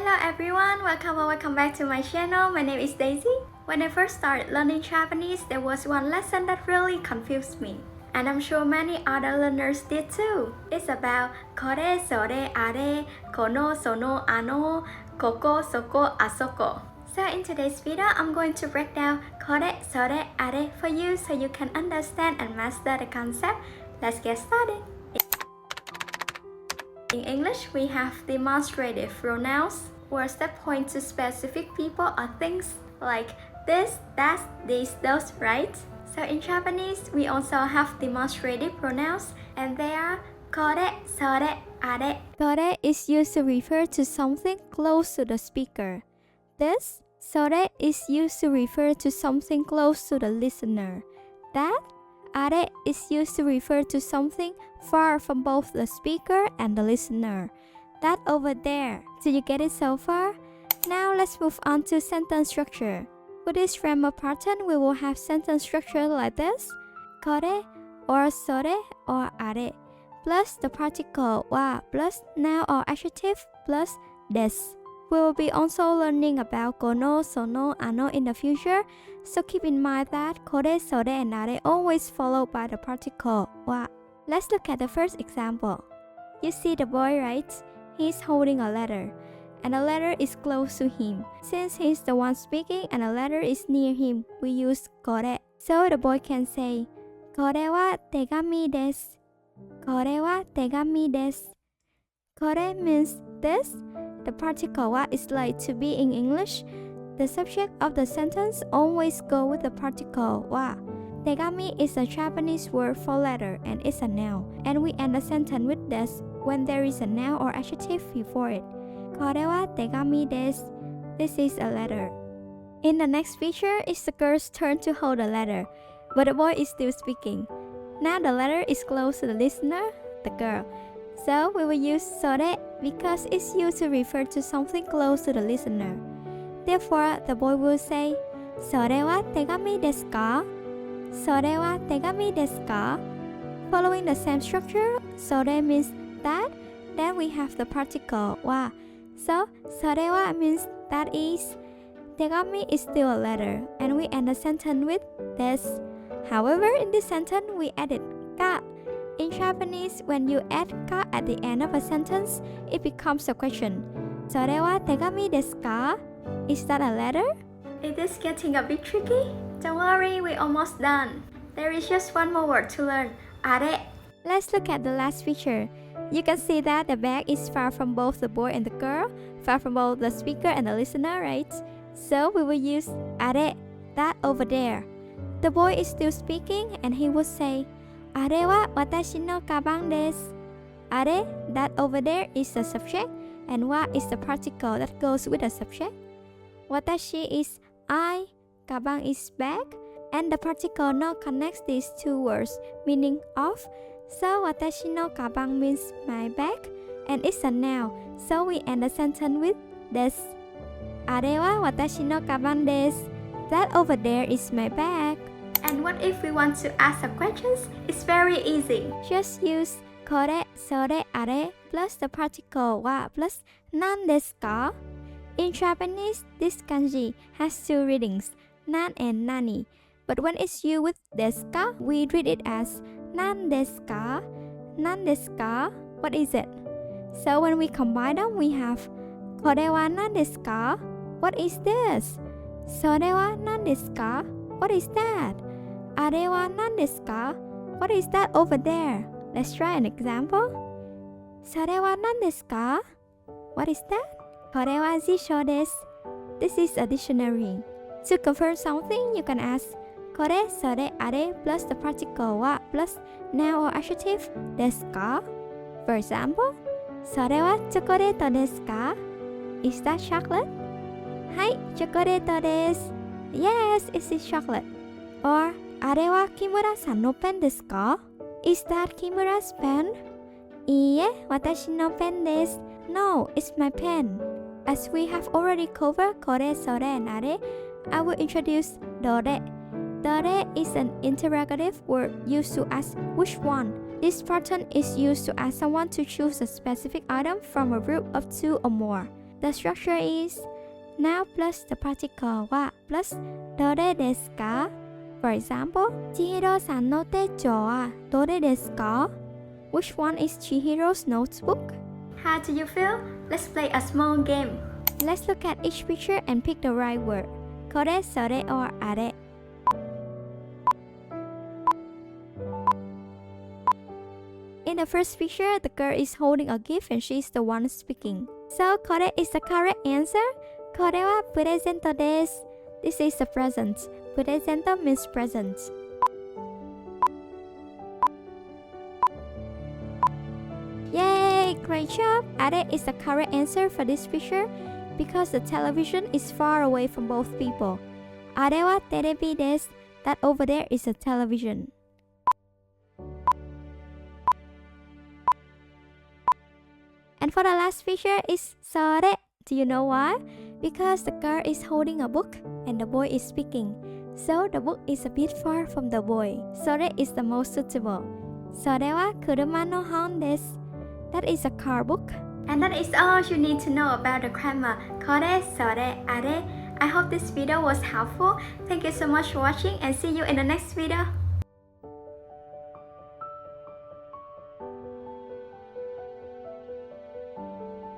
Hello everyone, welcome back to my channel. My name is Daisy. When I first started learning Japanese, there was one lesson that really confused me. And I'm sure many other learners did too. It's about koresoreare, kono sono ano, koko soko asoko. So in today's video, I'm going to break down koresoreare for you so you can understand and master the concept. Let's get started. In English, we have demonstrative pronouns, words that point to specific people or things like this, that, this, those, right? So in Japanese, we also have demonstrative pronouns, and they are kore, sore, are. Kore is used to refer to something close to the speaker. This, sore, is used to refer to something close to the listener. That, are, is used to refer to something far from both the speaker and the listener. That over there. Did you get it so far? Now let's move on to sentence structure. For this grammar pattern, we will have sentence structure like this: kore or sore or are plus the particle wa plus noun or adjective plus des. We will be also learning about kono, sono, ano in the future, so keep in mind that kore, sore, and are always followed by the particle wa. Let's look at the first example. You see the boy, right? He's holding a letter, and the letter is close to him. Since he's the one speaking and the letter is near him, we use kore. So the boy can say, kore wa tegami desu. Kore wa tegami desu. Kore means this. The particle wa is like to be in English. The subject of the sentence always go with the particle wa. Tegami is a Japanese word for letter and it's a noun, and we end the sentence with desu when there is a noun or adjective before it. Kore wa tegami desu. This is a letter. In the next picture, it's the girl's turn to hold the letter, but the boy is still speaking. Now the letter is close to the listener, the girl. So we will use sore because it's used to refer to something close to the listener. Therefore, the boy will say, sore wa tegami desu ka? Sore wa tegami desu ka? Following the same structure, sore means that, then we have the particle wa. So, sore wa means that is. Tegami is still a letter, and we end the sentence with desu. However, in this sentence, we added ka. In Japanese, when you add ka at the end of a sentence, it becomes a question. Sore wa tegami desu ka? Is that a letter? Is this getting a bit tricky? Don't worry, we're almost done. There is just one more word to learn, are. Let's look at the last picture. You can see that the bag is far from both the boy and the girl, far from both the speaker and the listener, right? So we will use are, that over there. The boy is still speaking and he will say, are wa watashi no kabang desu. Are, that over there, is the subject, and wa is the particle that goes with the subject. Watashi is I, kabang is bag, and the particle no connects these two words, meaning of. So watashi no kabang means my bag, and it's a noun, so we end the sentence with desu. Are wa watashi no kabang desu. That over there is my bag. And what if we want to ask some questions? It's very easy. Just use kore, sore, are plus the particle wa plus nan desu ka? In Japanese, this kanji has two readings, nan and nani. But when it's used with desu ka, we read it as nan desu ka? Nan desu ka? What is it? So when we combine them, we have kore wa nan desu ka? What is this? Sore wa nan desu ka? What is that? Are wa nan desu ka? What is that over there? Let's try an example. Sore wa nan desu ka? What is that? Kore wa jisho desu. This is a dictionary. To confirm something, you can ask kore, sore, are plus the particle wa plus noun or adjective desu ka? For example, sore wa chocolate desu ka? Is that chocolate? Hai, chocolate desu. Yes, it is chocolate. Or, are wa Kimura-san no pen desu ka? Is that Kimura's pen? Iie, watashi no pen desu. No, it's my pen. As we have already covered kore, sore, and are, I will introduce dore. Dore is an interrogative word used to ask which one. This pattern is used to ask someone to choose a specific item from a group of two or more. The structure is noun plus the particle wa plus dore desu ka? For example, Chihiro-san no techo wa dore desu ka? Which one is Chihiro's notebook? How do you feel? Let's play a small game. Let's look at each picture and pick the right word. Kore, sore, or are. In the first picture, the girl is holding a gift and she is the one speaking. So, kore is the correct answer. Kore wa presento desu. This is the present. Presento means present. Yay! Great job! Are is the correct answer for this picture because the television is far away from both people. Are wa terebi desu. That over there is a television. And for the last picture is sore. Do you know why? Because the girl is holding a book and the boy is speaking. So the book is a bit far from the boy. Sore is the most suitable. Sore wa kuruma no hon desu. That is a car book. And that is all you need to know about the grammar kore, sore, are. I hope this video was helpful. Thank you so much for watching and see you in the next video.